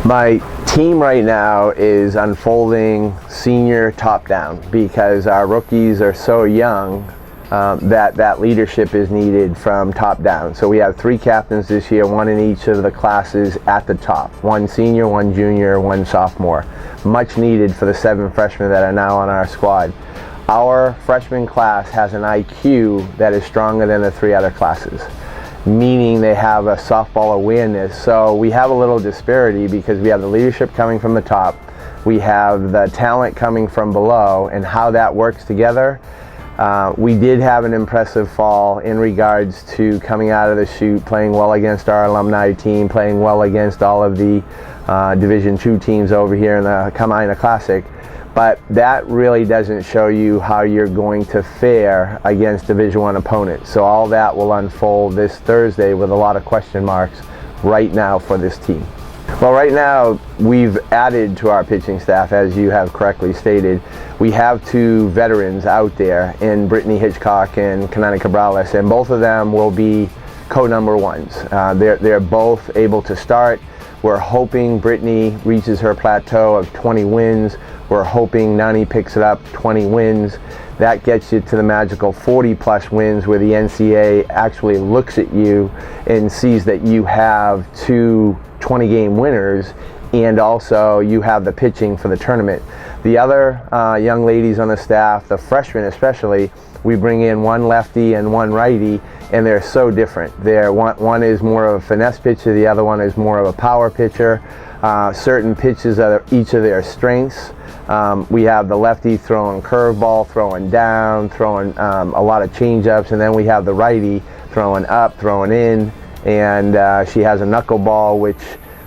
My team right now is unfolding senior top down because our rookies are so young that leadership is needed from top down. So we have 3 captains this year, 1 in each of the classes at the top. 1 senior, 1 junior, 1 sophomore. Much needed for the 7 freshmen that are now on our squad. Our freshman class has an IQ that is stronger than the 3 other classes, meaning they have a softball awareness. So we have a little disparity because we have the leadership coming from the top, we have the talent coming from below, and how that works together. We did have an impressive fall in regards to coming out of the chute, playing well against our alumni team, playing well against all of the Division II teams over here in the Wahine Classic. But that really doesn't show you how you're going to fare against Division I opponents. So all that will unfold this Thursday with a lot of question marks right now for this team. Well, right now we've added to our pitching staff, as you have correctly stated. We have 2 veterans out there in Brittany Hitchcock and Kanani Cabrales, and both of them will be co-number 1s. They're both able to start. We're hoping Brittany reaches her plateau of 20 wins. We're hoping Nani picks it up 20 wins. That gets you to the magical 40+ wins, where the NCAA actually looks at you and sees that you have 2 20-game winners, and also you have the pitching for the tournament. The other young ladies on the staff, the freshmen especially, we bring in 1 lefty and 1 righty, and they're so different. One is more of a finesse pitcher, the other one is more of a power pitcher. Certain pitches are each of their strengths. We have the lefty throwing curveball, throwing down, throwing a lot of change-ups, and then we have the righty throwing up, throwing in, and she has a knuckleball, which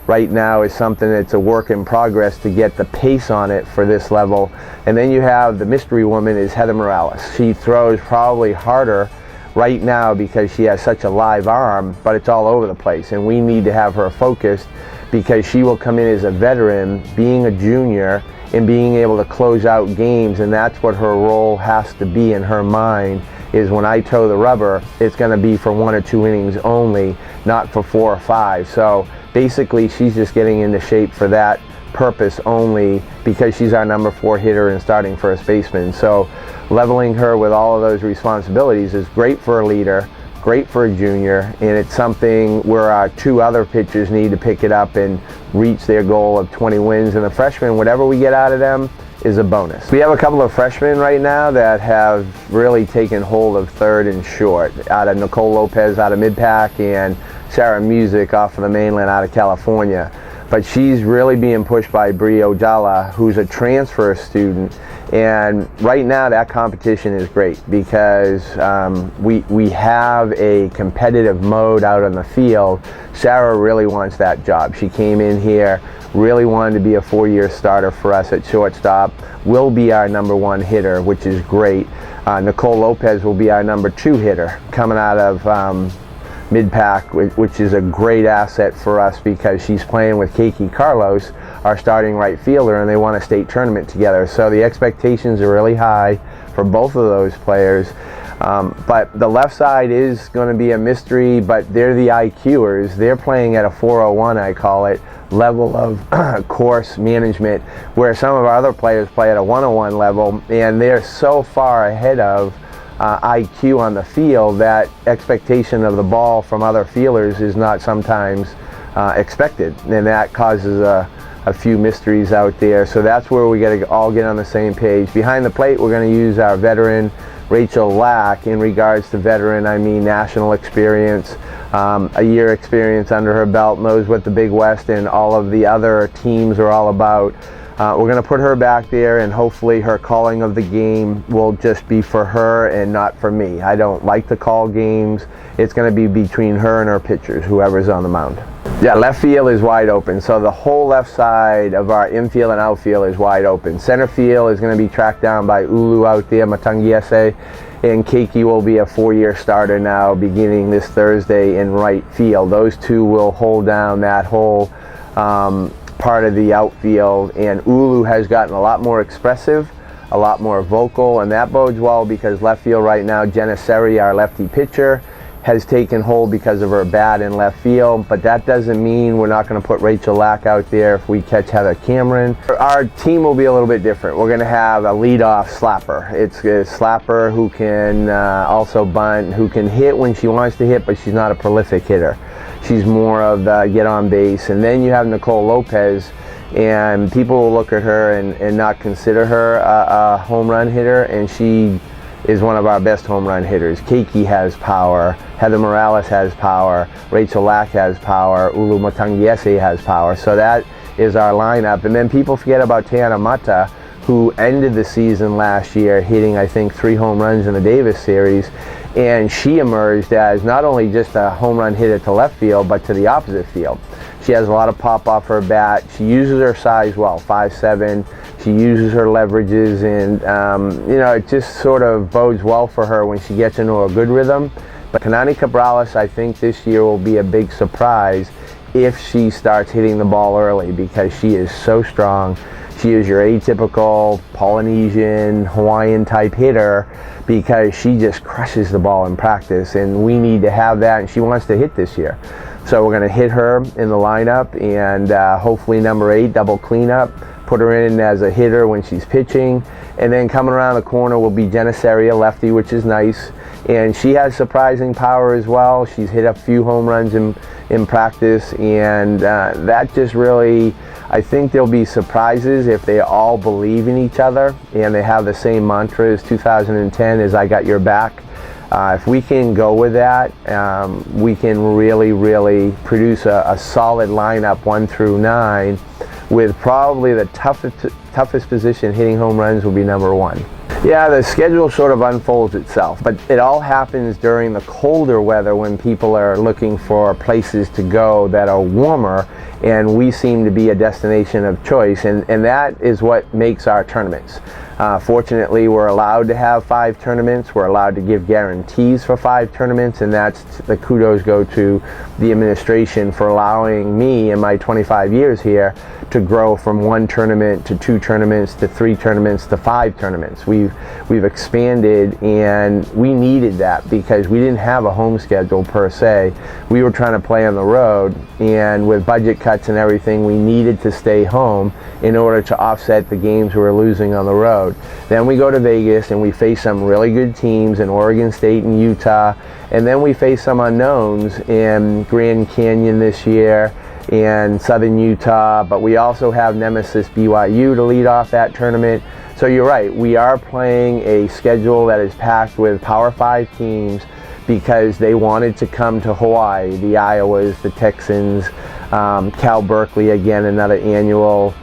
right now is something that's a work in progress to get the pace on it for this level. And then you have the mystery woman is Heather Morales. She throws probably harder right now because she has such a live arm, but it's all over the place, and we need to have her focused because she will come in as a veteran, being a junior, and being able to close out games, and that's what her role has to be in her mind, is when I toe the rubber, it's going to be for 1 or 2 innings only, not for 4 or 5. So basically she's just getting into shape for that purpose only because she's our number 4 hitter and starting first baseman. So leveling her with all of those responsibilities is great for a leader, great for a junior, and it's something where our 2 other pitchers need to pick it up and reach their goal of 20 wins. And the freshmen, whatever we get out of them is a bonus. We have a couple of freshmen right now that have really taken hold of third and short, out of Nicole Lopez out of Mid-Pac and Sarah Music off of the mainland out of California. But she's really being pushed by Bree Ojala, who's a transfer student. And right now that competition is great because we have a competitive mode out on the field. Sarah really wants that job. She came in here, really wanted to be a 4-year starter for us at shortstop, will be our number 1 hitter, which is great. Nicole Lopez will be our number 2 hitter coming out of Mid-Pac, which is a great asset for us because she's playing with Keiki Carlos, our starting right fielder, and they won a state tournament together. So the expectations are really high for both of those players. But the left side is going to be a mystery, but they're the IQers. They're playing at a 401, I call it, level of course management, where some of our other players play at a 101 level, and they're so far ahead of IQ on the field that expectation of the ball from other fielders is not sometimes expected, and that causes a few mysteries out there. So that's where we got to all get on the same page. Behind the plate, we're going to use our veteran Rachel Lack. In regards to veteran, I mean national experience, a year experience under her belt, knows what the Big West and all of the other teams are all about. We're going to put her back there, and hopefully her calling of the game will just be for her and not for me. I don't like to call games. It's going to be between her and her pitchers, whoever's on the mound. Yeah, left field is wide open. So the whole left side of our infield and outfield is wide open. Center field is going to be tracked down by Ulu out there, Matangi Ese, and Keiki will be a 4-year starter now beginning this Thursday in right field. Those 2 will hold down that whole part of the outfield, and Ulu has gotten a lot more expressive, a lot more vocal, and that bodes well because left field right now, Jenna Seri, our lefty pitcher, has taken hold because of her bat in left field, but that doesn't mean we're not going to put Rachel Lack out there if we catch Heather Cameron. Our team will be a little bit different. We're going to have a leadoff slapper. It's a slapper who can also bunt, who can hit when she wants to hit, but she's not a prolific hitter. She's more of the get on base. And then you have Nicole Lopez, and people will look at her and not consider her a home run hitter, and she is one of our best home run hitters. Keiki has power, Heather Morales has power, Rachel Lack has power, Ulu Matangiese has power. So that is our lineup. And then people forget about Tiana Mata, who ended the season last year hitting, I think, 3 home runs in the Davis series. And she emerged as not only just a home run hitter to left field, but to the opposite field. She has a lot of pop off her bat. She uses her size well, 5'7". She uses her leverages, and you know, it just sort of bodes well for her when she gets into a good rhythm. But Kanani Cabrales, I think this year will be a big surprise if she starts hitting the ball early, because she is so strong. She is your atypical Polynesian, Hawaiian type hitter, because she just crushes the ball in practice, and we need to have that, and she wants to hit this year. So we're going to hit her in the lineup, and hopefully number 8, double cleanup, put her in as a hitter when she's pitching. And then coming around the corner will be Genesaria, a lefty, which is nice. And she has surprising power as well. She's hit a few home runs in practice, and that just really, I think there'll be surprises if they all believe in each other and they have the same mantra as 2010, is I got your back. If we can go with that, we can really produce a solid lineup 1 through 9, with probably the toughest position hitting home runs will be number 1. Yeah, the schedule sort of unfolds itself, but it all happens during the colder weather when people are looking for places to go that are warmer, and we seem to be a destination of choice, and that is what makes our tournaments. Fortunately, we're allowed to have 5 tournaments. We're allowed to give guarantees for 5 tournaments, and that's the kudos go to the administration for allowing me in my 25 years here to grow from 1 tournament to 2 tournaments to 3 tournaments to 5 tournaments. We've expanded, and we needed that because we didn't have a home schedule per se. We were trying to play on the road, and with budget cuts and everything, we needed to stay home in order to offset the games we were losing on the road. Then we go to Vegas and we face some really good teams in Oregon State and Utah, and then we face some unknowns in Grand Canyon this year and Southern Utah, but we also have nemesis BYU to lead off that tournament. So you're right, we are playing a schedule that is packed with Power 5 teams because they wanted to come to Hawaii, the Iowas, the Texans, Cal Berkeley, again, another annual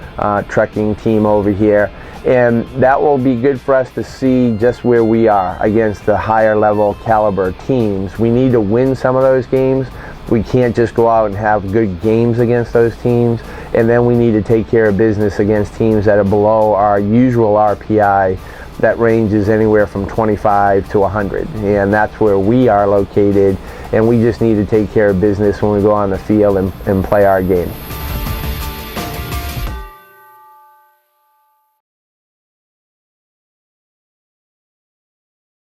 trekking team over here. And that will be good for us to see just where we are against the higher level caliber teams. We need to win some of those games. We can't just go out and have good games against those teams. And then we need to take care of business against teams that are below our usual RPI that ranges anywhere from 25 to 100. And that's where we are located. And we just need to take care of business when we go on the field and play our game.